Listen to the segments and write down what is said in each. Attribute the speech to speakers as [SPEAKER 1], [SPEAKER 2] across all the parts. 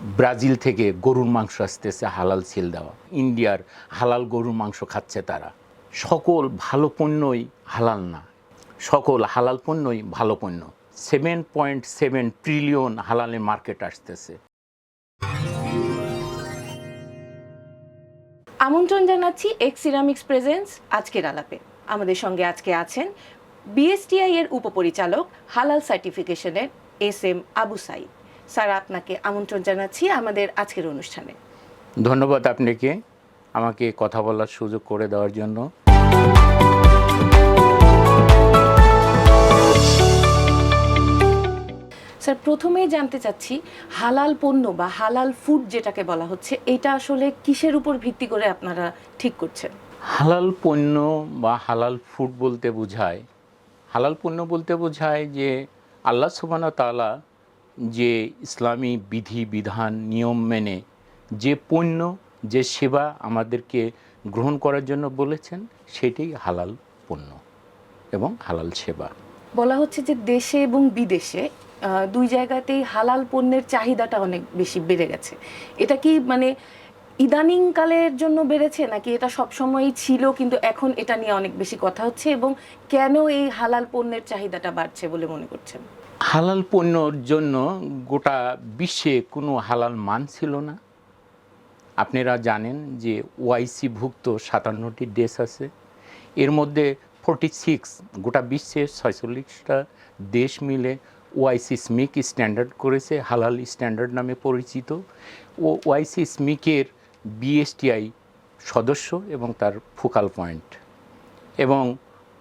[SPEAKER 1] Brazil থেকে গরুর মাংস আসতেছে হালাল সিল দেওয়া, ইন্ডিয়ার হালাল গরুর মাংস খাচ্ছে তারা। সকল ভালো পণ্যই হালাল না, সকল হালাল পণ্যই ভালো পণ্য। 7.7 ট্রিলিয়ন হালালের মার্কেট আসতেছে।
[SPEAKER 2] আমন্ত্রণ জানাচ্ছি এক্স সিরামিক্স প্রেজেন্স আজকের আলাপে। আমাদের সঙ্গে আজকে আছেন বিএসটিআই এর উপপরিচালক হালাল সার্টিফিকেশনের এস আবু সাইদ। স্যার, আপনাকে আমন্ত্রণ জানাচ্ছি আমাদের আজকের অনুষ্ঠানে।
[SPEAKER 1] ধন্যবাদ আপনাকে আমাকে কথা বলার সুযোগ করে দেওয়ার জন্য।
[SPEAKER 2] স্যার, প্রথমেই জানতে চাচ্ছি হালাল পণ্য বা হালাল ফুড যেটাকে বলা হচ্ছে, এটা আসলে কিসের উপর ভিত্তি করে আপনারা ঠিক করছেন?
[SPEAKER 1] হালাল পণ্য বা হালাল ফুড বলতে বোঝায়, হালাল পণ্য বলতে বোঝায় যে আল্লাহ সুবহানাহু ওয়া তাআলা যে ইসলামী বিধি বিধান নিয়ম মেনে যে পণ্য যে সেবা আমাদেরকে গ্রহণ করার জন্য বলেছেন, সেটাই হালাল পণ্য এবং হালাল সেবা।
[SPEAKER 2] বলা হচ্ছে যে দেশে এবং বিদেশে দুই জায়গাতেই হালাল পণ্যের চাহিদাটা অনেক বেশি বেড়ে গেছে। এটা কি ইদানিং কালের জন্য বেড়েছে, নাকি এটা সবসময়ই ছিল কিন্তু এখন এটা নিয়ে অনেক বেশি কথা হচ্ছে, এবং কেন এই হালাল পণ্যের চাহিদাটা বাড়ছে বলে মনে করছেন?
[SPEAKER 1] হালাল পণ্যর জন্য গোটা বিশ্বে কোনো হালাল মান ছিল না। আপনারা জানেন যে ওআইসি-ভুক্ত 57টি দেশ আছে, এর মধ্যে 46 গোটা বিশ্বের 46টা দেশ মিলে ওআইসি স্মিক স্ট্যান্ডার্ড করেছে, হালাল স্ট্যান্ডার্ড নামে পরিচিত। ওআইসি স্মিকের বিএসটিআই সদস্য এবং তার ফোকাল পয়েন্ট, এবং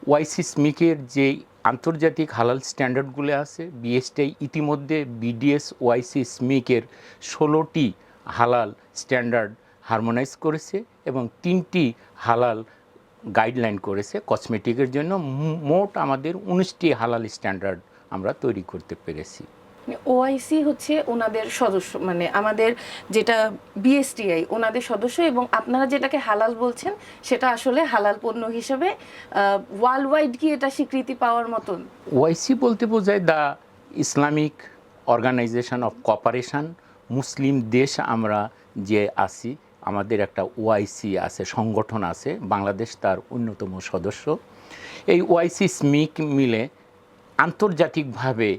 [SPEAKER 1] ওআইসি স্মিকের যে আন্তর্জাতিক হালাল স্ট্যান্ডার্ডগুলো আছে, বিএসটিআই ইতিমধ্যে বিডিএস ওআইসি স্মিকের 16টি হালাল স্ট্যান্ডার্ড হারমোনাইজ করেছে এবং 3টি হালাল গাইডলাইন করেছে কসমেটিকের জন্য। মোট আমাদের 19টি হালাল স্ট্যান্ডার্ড আমরা তৈরি করতে পেরেছি।
[SPEAKER 2] ওআইসি হচ্ছে ওনাদের সদস্য, আমাদের যেটা বিএসটিআই ওনাদের সদস্য, এবং আপনারা যেটাকে হালাল বলছেন সেটা আসলে হালাল পণ্য হিসেবে ওয়ার্ল্ড ওয়াইড কি এটা স্বীকৃতি পাওয়ার মতন?
[SPEAKER 1] ওআইসি বলতে বোঝায় the Islamic organisation of cooperation. মুসলিম দেশ আমরা যে আছি, আমাদের একটা ওআইসি আছে, সংগঠন আছে, বাংলাদেশ তার অন্যতম সদস্য। এই ওআইসি স্মিক মিলে আন্তর্জাতিকভাবে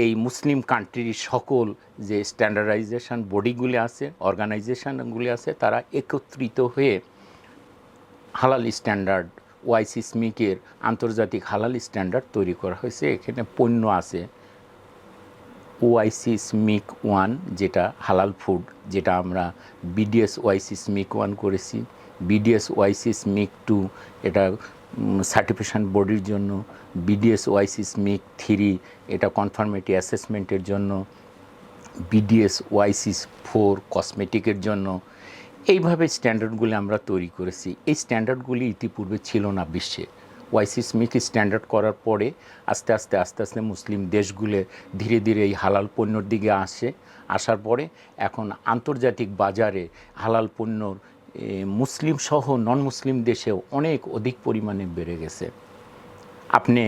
[SPEAKER 1] এই মুসলিম কান্ট্রির সকল যে স্ট্যান্ডার্ডাইজেশন বডিগুলি আছে, অর্গানাইজেশনগুলি আছে, তারা একত্রিত হয়ে হালাল স্ট্যান্ডার্ড, ওআইসি স্মিকের আন্তর্জাতিক হালাল স্ট্যান্ডার্ড তৈরি করা হয়েছে। এখানে পণ্য আছে ওআইসি স্মিক 1 যেটা হালাল ফুড, যেটা আমরা বিডিএস ওআইসি স্মিক 1 করেছি। বিডিএস ওআইসি স্মিক 2 এটা সার্টিফিকেশন বডির জন্য। বিডিএস ওআইসি স্মিক 3 এটা কনফার্মেটি অ্যাসেসমেন্টের জন্য। বিডিএস ওআইসি 4 কসমেটিকের জন্য। এইভাবে স্ট্যান্ডার্ডগুলি আমরা তৈরি করেছি। এই স্ট্যান্ডার্ডগুলি ইতিপূর্বে ছিল না বিশ্বে। ওআইসি স্মিক স্ট্যান্ডার্ড করার পরে আস্তে আস্তে মুসলিম দেশগুলো ধীরে ধীরে এই হালাল পণ্যর দিকে আসার পরে এখন আন্তর্জাতিক বাজারে হালাল পণ্যর মুসলিম সহ নন মুসলিম দেশেও অনেক অধিক পরিমাণে বেড়ে গেছে। আপনি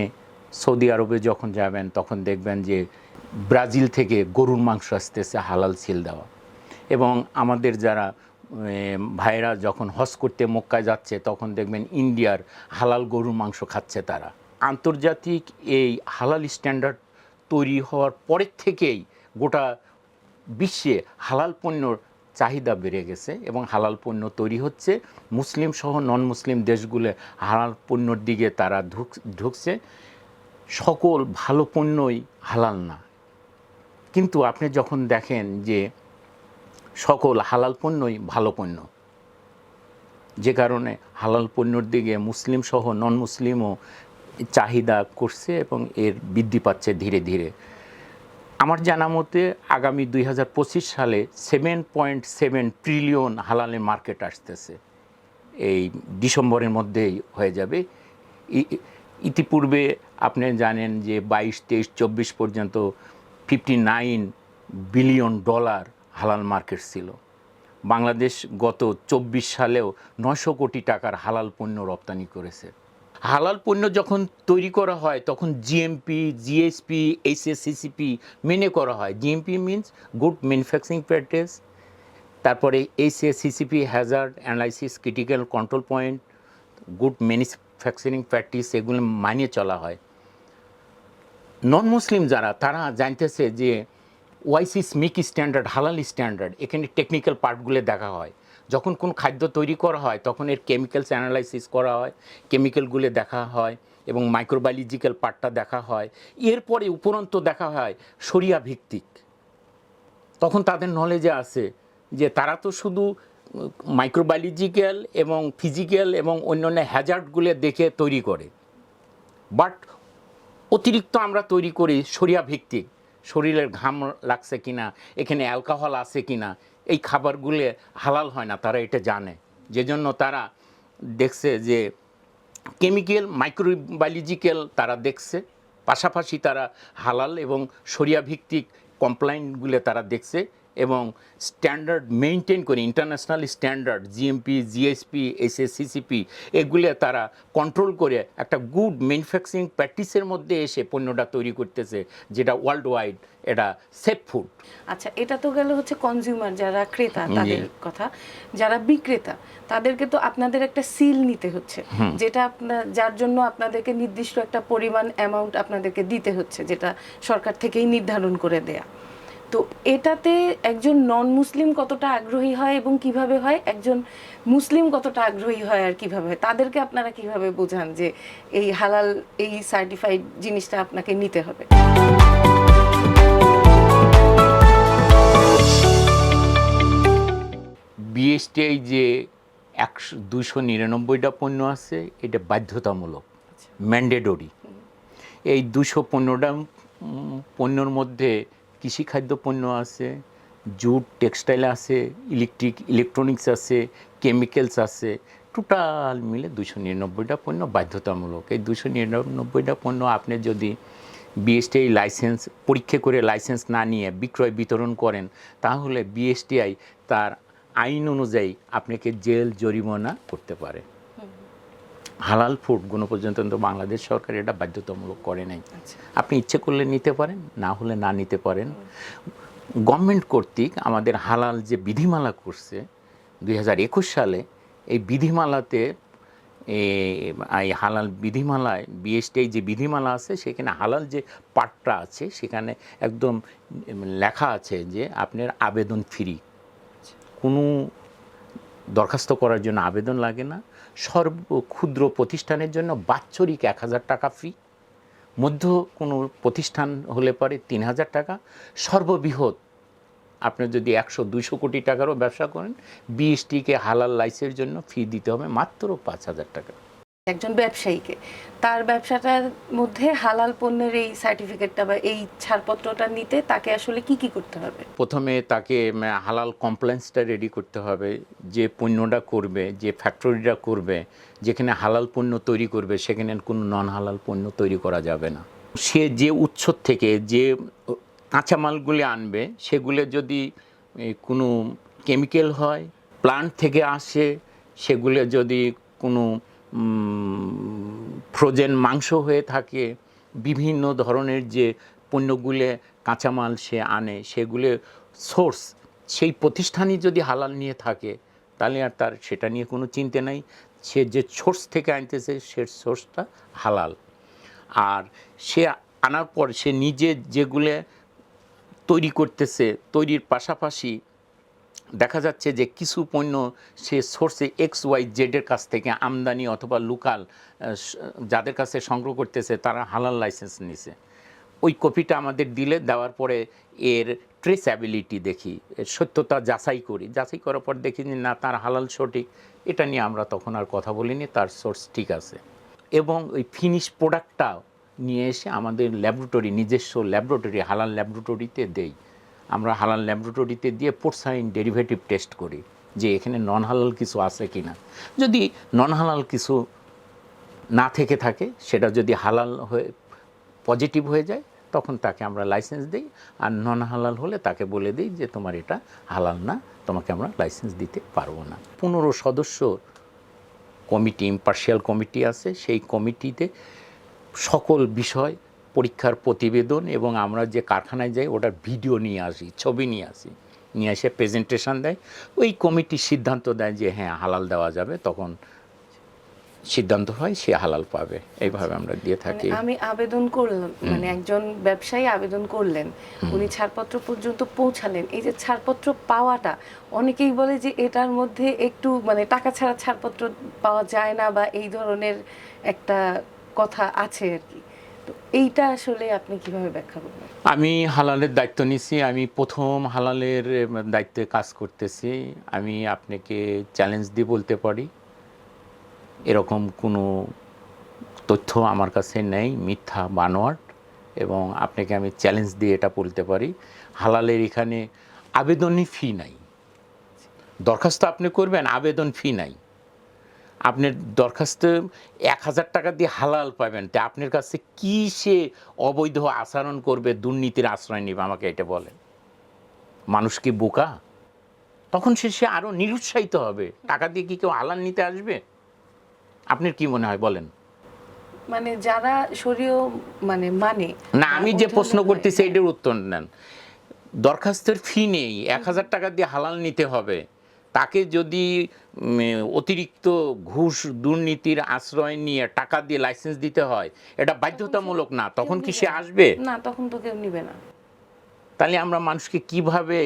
[SPEAKER 1] সৌদি আরবে যখন যাবেন তখন দেখবেন যে ব্রাজিল থেকে গরুর মাংস আসতেছে হালাল সিল দেওয়া, এবং আমাদের যারা ভাইরা যখন হজ করতে মক্কায় যাচ্ছে তখন দেখবেন ইন্ডিয়ার হালাল গরুর মাংস খাচ্ছে তারা। আন্তর্জাতিক এই হালাল স্ট্যান্ডার্ড তৈরি হওয়ার পরের থেকেই গোটা বিশ্বে হালাল পণ্যর চাহিদা বেড়ে গেছে এবং হালাল পণ্য তৈরি হচ্ছে। মুসলিম সহ নন মুসলিম দেশগুলো হালাল পণ্যর দিকে তারা ঢুকছে। সকল ভালো পণ্যই হালাল না, কিন্তু আপনি যখন দেখেন যে সকল হালাল পণ্যই ভালো পণ্য, যে কারণে হালাল পণ্যর দিকে মুসলিম সহ নন মুসলিমও চাহিদা করছে এবং এর বৃদ্ধি পাচ্ছে ধীরে ধীরে। আমার জানা মতে আগামী 2025 সালে 7.7 ট্রিলিয়ন হালালের মার্কেট আসতেছে, এই ডিসেম্বরের মধ্যেই হয়ে যাবে। ইতিপূর্বে আপনি জানেন যে 22, 23, 24 পর্যন্ত $59 বিলিয়ন হালাল মার্কেট ছিল। বাংলাদেশ গত 24 সালেও 900 কোটি টাকার হালাল পণ্য রপ্তানি করেছে। হালাল পণ্য যখন তৈরি করা হয় তখন জিএমপি, জিএসপি, এইচএসসিসিপি মেনে করা হয়। GMP means good manufacturing practice, তারপরে HSCCP hazard analysis, critical control point, good manufacturing practice, এগুলো মানিয়ে চলা হয়। নন মুসলিম যারা, তারা জানতেছে যে ওআইসি স্মিক স্ট্যান্ডার্ড, হালাল স্ট্যান্ডার্ড, এখানে টেকনিক্যাল পার্টগুলো দেখা হয়। যখন কোন খাদ্য তৈরি করা হয় তখন এর কেমিক্যালস অ্যানালাইসিস করা হয়, কেমিক্যালগুলো দেখা হয় এবং মাইক্রোবায়োলজিক্যাল পার্টটা দেখা হয়। এরপরে উপরন্ত দেখা হয় শরিয়া ভিত্তিক। তখন তাদের নলেজে আছে যে তারা তো শুধু মাইক্রোবায়োলজিক্যাল এবং ফিজিক্যাল এবং অন্যান্য হ্যাজার্ডগুলো দেখে তৈরি করে, বাট অতিরিক্ত আমরা তৈরি করি শরিয়া ভিত্তিক। শরীরের ঘাম লাগছে কিনা, এখানে অ্যালকোহল আছে কিনা, এই খাবারগুলো হালাল হয় না, তারা এটা জানে। যে জন্য তারা দেখছে যে কেমিক্যাল, মাইক্রোবায়োলজিক্যাল তারা দেখছে, পাশাপাশি তারা হালাল এবং শরিয়া ভিত্তিক কমপ্লায়েন্টগুলো তারা দেখছে এবং স্ট্যান্ডার্ড মেনটেন করে, ইন্টারন্যাশনাল স্ট্যান্ডার্ড জিএমপি, জিএসপি, এইচএসসিসিপি এগুলো তারা কন্ট্রোল করে একটা গুড ম্যানুফ্যাকচারিং প্র্যাকটিসের মধ্যে এসে পণ্যটা তৈরি করতেছে, যেটা ওয়ার্ল্ড ওয়াইড এটা সেফ ফুড।
[SPEAKER 2] আচ্ছা, এটা তো গেল হচ্ছে কনজিউমার যারা ক্রেতা তাদের কথা। যারা বিক্রেতা তাদেরকে তো আপনাদের একটা সিল নিতে হচ্ছে, যেটা আপনার, যার জন্য আপনাদেরকে নির্দিষ্ট একটা পরিমাণ অ্যামাউন্ট আপনাদেরকে দিতে হচ্ছে, যেটা সরকার থেকেই নির্ধারণ করে দেয়া। তো এটাতে একজন নন মুসলিম কতটা আগ্রহী হয় এবং কিভাবে হয়, একজন মুসলিম কতটা আগ্রহী হয় আর কিভাবে হয়, তাদেরকে আপনারা কিভাবে বোঝান যে এই হালাল, এই সার্টিফাইড জিনিসটা আপনাকে নিতে হবে?
[SPEAKER 1] বিএসটিআই যে 299টা পণ্য আছে, এটা বাধ্যতামূলক, ম্যান্ডেটরি। এই 215টা পণ্যর মধ্যে কৃষিখাদ্য পণ্য আছে, জুট, টেক্সটাইল আছে, ইলেকট্রনিক্স আছে, কেমিক্যালস আছে, টোটাল মিলে 299টা পণ্য বাধ্যতামূলক। এই 299টা পণ্য আপনি যদি বিএসটিআই লাইসেন্স পরীক্ষা করে লাইসেন্স না নিয়ে বিক্রয় বিতরণ করেন, তাহলে বিএসটিআই তার আইন অনুযায়ী আপনাকে জেল, জরিমানা করতে পারে। হালাল ফুড গণপ্রজাতন্ত্র বাংলাদেশ সরকার এটা বাধ্যতামূলক করে নাই। আপনি ইচ্ছে করলে নিতে পারেন, না হলে না নিতে পারেন। গভর্নমেন্ট কর্তৃক আমাদের হালাল যে বিধিমালা করছে 2021 সালে, এই বিধিমালাতে এই হালাল বিধিমালায় বিএসটিআই যে বিধিমালা আছে সেখানে হালাল যে পার্টটা আছে সেখানে একদম লেখা আছে যে আপনার আবেদন ফ্রি, কোনো দরখাস্ত করার জন্য আবেদন লাগে না। ক্ষুদ্র প্রতিষ্ঠানের জন্য বাৎসরিক 1000 টাকা ফি, মধ্য কোনো প্রতিষ্ঠান হলে পরে 3000 টাকা, সর্ববৃহৎ আপনি যদি 100-200 কোটি টাকারও ব্যবসা করেন, বিএসটিকে হালাল লাইসেন্সের জন্য ফি দিতে হবে মাত্র 5000 টাকা।
[SPEAKER 2] একজন ব্যবসায়ীকে তার ব্যবসাটার মধ্যে হালাল পণ্যের এই সার্টিফিকেটটা বা এই ছাড়পত্রটা নিতে তাকে আসলে কি কি করতে হবে?
[SPEAKER 1] প্রথমে তাকে হালাল কমপ্লেন্সটা রেডি করতে হবে। যে পণ্যটা করবে, যে ফ্যাক্টরিটা করবে, যেখানে হালাল পণ্য তৈরি করবে, সেখানে কোনো নন হালাল পণ্য তৈরি করা যাবে না। সে যে উৎস থেকে যে কাঁচামালগুলি আনবে, সেগুলো যদি কোনো কেমিক্যাল হয়, প্লান্ট থেকে আসে, সেগুলো যদি কোনো ফ্রোজেন মাংস হয়ে থাকে, বিভিন্ন ধরনের যে পণ্যগুলো কাঁচামাল সে আনে, সেগুলো সোর্স সেই প্রতিষ্ঠানই যদি হালাল নিয়ে থাকে, তাহলে আর তার সেটা নিয়ে কোনো চিন্তা নাই। সে যে সোর্স থেকে আনতেছে সে সোর্সটা হালাল। আর সে আনার পর সে নিজে যেগুলো তৈরি করতেছে, তৈরির পাশাপাশি দেখা যাচ্ছে যে কিছু পণ্য সে সোর্সে XYZ এর কাছ থেকে আমদানি অথবা লোকাল যাদের কাছে সংগ্রহ করতেছে তারা হালাল লাইসেন্স নিছে। ওই কপিটা আমাদের দিলে, দেওয়ার পরে এর ট্রেসঅ্যাবিলিটি দেখি, এর সত্যতা যাচাই করি, যাচাই করার পর দেখি যে না, তার হালাল সঠিক, এটা নিয়ে আমরা তখন আর কথা বলিনি, তার সোর্স ঠিক আছে। এবং ওই ফিনিশ প্রোডাক্টটা নিয়ে এসে আমাদের ল্যাবরেটরি, নিজস্ব ল্যাবরেটরি, হালাল ল্যাবরেটরিতে দেই। আমরা হালাল ল্যাবরেটরিতে দিয়ে পোর্সাইন ডেরিভেটিভ টেস্ট করি যে এখানে নন হালাল কিছু আছে কি না। যদি নন হালাল কিছু না থেকে থাকে, সেটা যদি হালাল হয়ে পজিটিভ হয়ে যায়, তখন তাকে আমরা লাইসেন্স দিই। আর নন হালাল হলে তাকে বলে দিই যে তোমার এটা হালাল না, তোমাকে আমরা লাইসেন্স দিতে পারবো না। 15 সদস্য কমিটি, ইম্পার্শিয়াল কমিটি আছে, সেই কমিটিতে সকল বিষয় পরীক্ষার প্রতিবেদন এবং আমরা যে কারখানায় যাই ওটার ভিডিও নিয়ে আসি, ছবি নিয়ে আসি, নিয়ে এসে প্রেজেন্টেশন দেয়। ওই কমিটি সিদ্ধান্ত দেয় যে হ্যাঁ হালাল দেওয়া যাবে, তখন সিদ্ধান্ত হয় সে হালাল পাবে। এইভাবে আমরা দিয়ে থাকি।
[SPEAKER 2] আমি আবেদন করলাম, মানে একজন ব্যবসায়ী আবেদন করলেন, উনি ছাড়পত্র পর্যন্ত পৌঁছালেন। এই যে ছাড়পত্র পাওয়াটা, অনেকেই বলে যে এটার মধ্যে একটু মানে টাকা ছাড়া ছাড়পত্র পাওয়া যায় না, বা এই ধরনের একটা কথা আছে আর কি। তো এইটা আসলে আপনি কিভাবে ব্যাখ্যা করবেন?
[SPEAKER 1] আমি হালালের দায়িত্ব নিছি, আমি প্রথম হালালের দায়িত্বে কাজ করতেছি। আমি আপনাকে চ্যালেঞ্জ দিয়ে বলতে পারি এরকম কোনো তথ্য আমার কাছে নেই, মিথ্যা বানোয়াট। এবং আপনাকে আমি চ্যালেঞ্জ দিয়ে এটা বলতে পারি হালালের এখানে আবেদনই ফি নাই। দরখাস্ত আপনি করবেন, আবেদন ফি নাই। আপনার দরখাস্ত 1000 টাকা দিয়ে হালাল পাবেন, তা আপনার কাছে কী সে অবৈধ আচরণ করবে, দুর্নীতির আশ্রয় নেবে, আমাকে এটা বলেন। মানুষ কি বোকা? তখন সে আরও নিরুৎসাহিত হবে। টাকা দিয়ে কি কেউ হালাল নিতে আসবে? আপনার কি মনে হয় বলেন?
[SPEAKER 2] মানে যারা শরীয় মানে
[SPEAKER 1] না, আমি যে প্রশ্ন করতেছি এটার উত্তর নেন। দরখাস্তের ফি নেই, 1000 টাকা দিয়ে হালাল নিতে হবে। তাকে যদি অতিরিক্ত ঘুষ দুর্নীতির আশ্রয় নিয়ে টাকা দিয়ে লাইসেন্স দিতে হয়, এটা বাধ্যতামূলক না, তখন কি সে আসবে?
[SPEAKER 2] না, তখন তো কেউ নিবে না।
[SPEAKER 1] তাহলে আমরা মানুষকে কিভাবে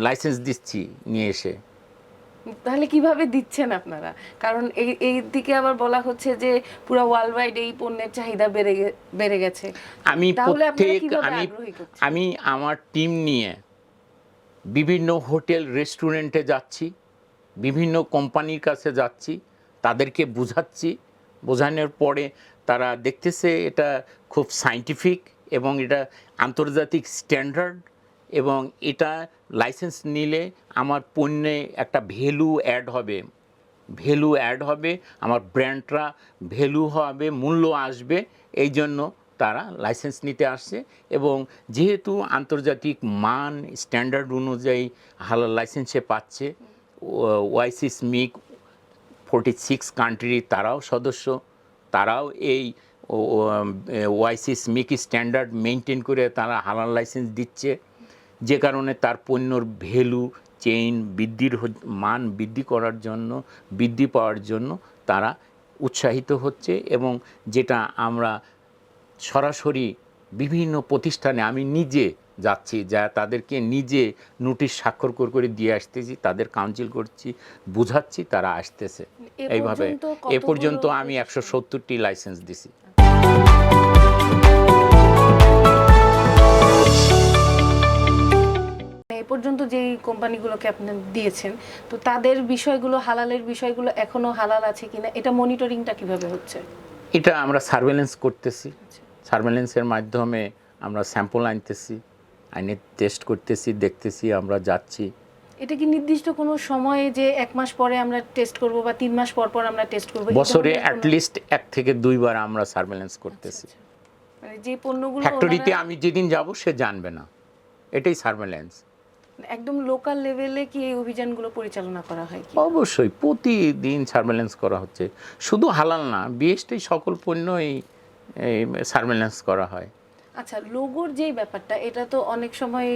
[SPEAKER 1] লাইসেন্স দিচ্ছি নিয়ে এসে?
[SPEAKER 2] তাহলে কিভাবে দিচ্ছেন আপনারা? কারণ এই দিকে আবার বলা হচ্ছে যে পুরো ওয়ার্ল্ড ওয়াইড এই পণ্যের চাহিদা বেড়ে গেছে।
[SPEAKER 1] আমি আমার টিম নিয়ে বিভিন্ন হোটেল রেস্টুরেন্টে যাচ্ছি, বিভিন্ন কোম্পানির কাছে যাচ্ছি, তাদেরকে বুঝাচ্ছি। বোঝানোর পরে তারা দেখতেছে এটা খুব সায়েন্টিফিক এবং এটা আন্তর্জাতিক স্ট্যান্ডার্ড, এবং এটা লাইসেন্স নিলে আমার পণ্যে একটা ভ্যালু অ্যাড হবে, আমার ব্র্যান্ডটা ভ্যালু হবে, মূল্য আসবে। এই জন্য তারা লাইসেন্স নিতে আসছে। এবং যেহেতু আন্তর্জাতিক মান স্ট্যান্ডার্ড অনুযায়ী হালাল লাইসেন্সে পাচ্ছে, ওআইসি স্মিক 46 কান্ট্রি তারাও সদস্য, তারাও এই ওআইসি স্মিক স্ট্যান্ডার্ড মেনটেন করে তারা হালাল লাইসেন্স দিচ্ছে, যে কারণে তার পণ্যর ভ্যালু চেইন মান বৃদ্ধি পাওয়ার জন্য তারা উৎসাহিত হচ্ছে। এবং যেটা আমরা সরাসরি বিভিন্ন প্রতিষ্ঠানে আমি নিজে যাচ্ছি, যা তাদেরকে নিজে নোটিশ স্বাক্ষর করে দিয়ে আসতেছি, তাদের কাউন্সিল করছি, বুঝাচ্ছি, তারা আসতেছে। এইভাবে এ পর্যন্ত আমি 170টি লাইসেন্স দিছি।
[SPEAKER 2] এ পর্যন্ত যেই কোম্পানিগুলোকে আপনি দিয়েছেন, তো তাদের বিষয়গুলো, হালালের বিষয়গুলো এখনো হালাল আছে কিনা, এটা মনিটরিংটা কিভাবে হচ্ছে?
[SPEAKER 1] এটা আমরা সার্ভেলেন্স করতেছি। সার্ভেলেন্সের মাধ্যমে আমরা স্যাম্পল আনতেছি, আইনে টেস্ট করতেছি, দেখতেছি, আমরা যাচ্ছি।
[SPEAKER 2] এটা কি নির্দিষ্ট কোনো সময়ে যে 1 মাস পরে আমরা টেস্ট করব বা 3 মাস পর পর আমরা টেস্ট করব?
[SPEAKER 1] বছরে অ্যাটলিস্ট 1 থেকে 2 বার আমরা সার্ভেলেন্স করতেছি।
[SPEAKER 2] মানে যে পণ্যগুলো
[SPEAKER 1] ফ্যাক্টরিতে আমি যেদিন যাব সে জানবে না, এটাই সার্ভেলেন্স।
[SPEAKER 2] একদম লোকাল লেভেলে কি এই অভিযানগুলো পরিচালনা করা হয় কি?
[SPEAKER 1] অবশ্যই প্রতিদিন সার্ভেলেন্স করা হচ্ছে। শুধু হালাল না, বিএসটি সকল পণ্যই সার্ভেলেন্স করা হয়।
[SPEAKER 2] আচ্ছা, লোগোর যেই ব্যাপারটা, এটা তো অনেক সময়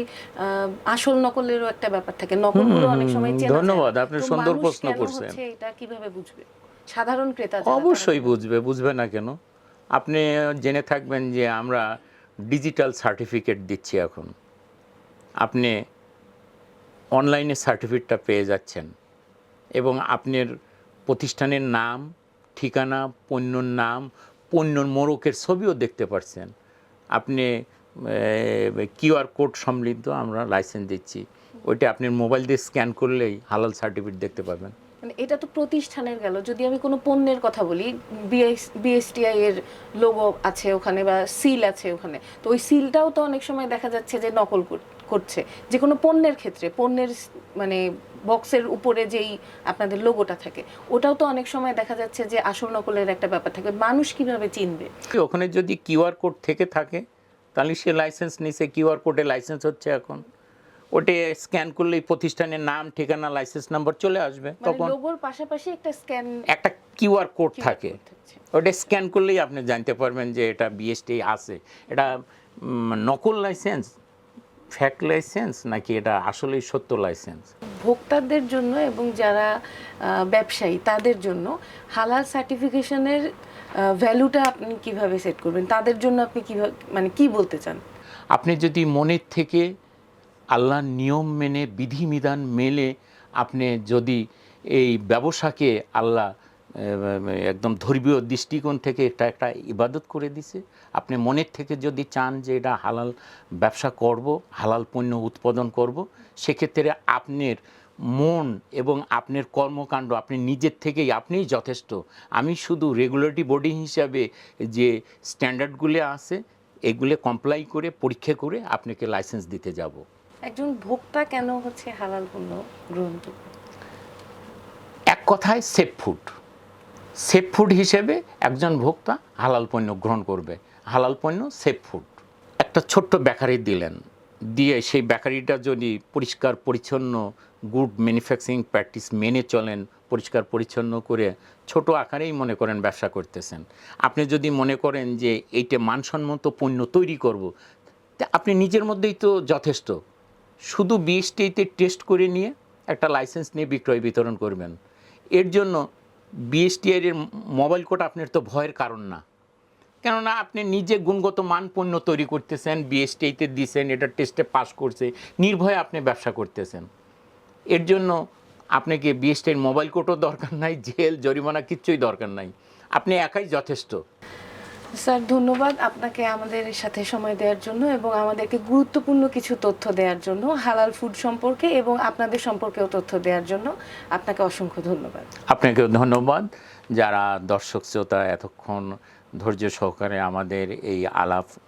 [SPEAKER 2] আসল নকলেরও একটা ব্যাপার থাকে, নকলগুলো অনেক সময় চেনা যায় না।
[SPEAKER 1] ধন্যবাদ, আপনি সুন্দর প্রশ্ন করছেন।
[SPEAKER 2] এটা কিভাবে বুঝবে সাধারণ ক্রেতা?
[SPEAKER 1] অবশ্যই বুঝবে না কেন? আপনি জেনে থাকবেন যে আমরা ডিজিটাল সার্টিফিকেট দিচ্ছি এখন। আপনি অনলাইনে সার্টিফিকেটটা পেয়ে যাচ্ছেন এবং আপনার প্রতিষ্ঠানের নাম, ঠিকানা, পণ্যর নাম, পণ্যর মোড়কের ছবিও দেখতে পাচ্ছেন। আপনি কিউআর কোড সমৃদ্ধ আমরা লাইসেন্স দিচ্ছি, ওইটা আপনার মোবাইল দিয়ে স্ক্যান করলেই হালাল সার্টিফিকেট দেখতে পাবেন।
[SPEAKER 2] মানে এটা তো প্রতিষ্ঠানের গেল। যদি আমি কোনো পণ্যের কথা বলি, বিএসটিআই এর লোগো আছে ওখানে বা সিল আছে ওখানে, তো ওই সিলটাও তো অনেক সময় দেখা যাচ্ছে যে নকল করছে। যে কোনো পণ্যের ক্ষেত্রে, পণ্যের মানে বক্সের উপরে যেই আপনাদের লোগোটা থাকে, ওটাও তো অনেক সময় দেখা যাচ্ছে যে আসল নকলের একটা ব্যাপার থাকে। মানুষ কিভাবে চিনবে?
[SPEAKER 1] ওখানে যদি কিউআর কোড থেকে থাকে তাহলে সে লাইসেন্স নিছে, কিউআর কোডে লাইসেন্স হচ্ছে এখন। ওটা স্ক্যান করলেই প্রতিষ্ঠানের নাম, ঠিকানা, লাইসেন্স নাম্বার চলে আসবে।
[SPEAKER 2] মানে
[SPEAKER 1] তখন
[SPEAKER 2] লোগোর পাশাপাশি একটা স্ক্যান,
[SPEAKER 1] একটা কিউআর কোড থাকে, ওটা স্ক্যান করলেই আপনি জানতে পারবেন যে এটা বিএসটি আছে। এটা নকল লাইসেন্স, ফ্যাক লাইসেন্স, নাকি এটা আসলেই সত্য লাইসেন্স।
[SPEAKER 2] ভোক্তাদের জন্য এবং যারা ব্যবসায়ী তাদের জন্য হালাল সার্টিফিকেশনের ভ্যালুটা আপনি কিভাবে সেট করবেন? তাদের জন্য আপনি কিভাবে, মানে কি বলতে চান?
[SPEAKER 1] আপনি যদি মনের থেকে আল্লাহর নিয়ম মেনে, বিধিবিধান মেনে আপনি যদি এই ব্যবসাকে আল্লাহ একদম ধর্মীয় দৃষ্টিকোণ থেকে এটা একটা ইবাদত করে দিছে, আপনি মনের থেকে যদি চান যে এটা হালাল ব্যবসা করব, হালাল পণ্য উৎপাদন করব, সেক্ষেত্রে আপনার মন এবং আপনার কর্মকাণ্ড আপনি নিজের থেকেই আপনিই যথেষ্ট। আমি শুধু রেগুলেটরি বডি হিসাবে যে স্ট্যান্ডার্ডগুলো আছে এগুলো কমপ্লাই করে পরীক্ষা করে আপনাকে লাইসেন্স দিতে যাব।
[SPEAKER 2] একজন ভোক্তা কেন হচ্ছে হালাল পণ্য গ্রহণ করবে?
[SPEAKER 1] এক কথায় সেফ ফুড। সেফ ফুড হিসেবে একজন ভোক্তা হালাল পণ্য গ্রহণ করবে। হালাল পণ্য সেফ ফুড। একটা ছোট্ট বেকারি দিলেন, দিয়ে সেই বেকারিটা যদি পরিষ্কার পরিচ্ছন্ন গুড ম্যানুফ্যাকচারিং প্র্যাকটিস মেনে চলেন, পরিষ্কার পরিচ্ছন্ন করে ছোট আকারেই মনে করেন ব্যবসা করতেছেন, আপনি যদি মনে করেন যে এইটা মানসম্মত পণ্য তৈরি করব, তা আপনি নিজের মধ্যেই তো যথেষ্ট। শুধু বিএসটিতে টেস্ট করে নিয়ে একটা লাইসেন্স নিয়ে বিক্রয় বিতরণ করবেন। এর জন্য বিএসটিআই এর মোবাইল কোড আপনার তো ভয়ের কারণ না, কেননা আপনি নিজে গুণগত মান পণ্য তৈরি করতেছেন, বিএসটিআইতে দিয়েছেন, এটা টেস্টে পাস করছে, নির্ভয়ে আপনি ব্যবসা করতেছেন। এর জন্য আপনাকে বিএসটিআইয়ের মোবাইল কোডও দরকার নাই, জেল জরিমানা কিচ্ছুই দরকার নাই, আপনি একাই যথেষ্ট।
[SPEAKER 2] স্যার ধন্যবাদ আপনাকে আমাদের সাথে সময় দেওয়ার জন্য এবং আমাদেরকে গুরুত্বপূর্ণ কিছু তথ্য দেওয়ার জন্য, হালাল ফুড সম্পর্কে এবং আপনাদের সম্পর্কেও তথ্য দেওয়ার জন্য আপনাকে অসংখ্য ধন্যবাদ।
[SPEAKER 1] আপনাকেও ধন্যবাদ। যারা দর্শক শ্রোতা এতক্ষণ ধৈর্য সহকারে আমাদের এই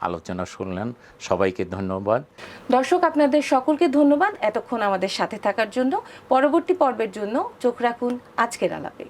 [SPEAKER 1] আলোচনা শুনলেন, সবাইকে ধন্যবাদ।
[SPEAKER 2] দর্শক আপনাদের সকলকে ধন্যবাদ এতক্ষণ আমাদের সাথে থাকার জন্য। পরবর্তী পর্বের জন্য চোখ রাখুন আজকের আলাপে।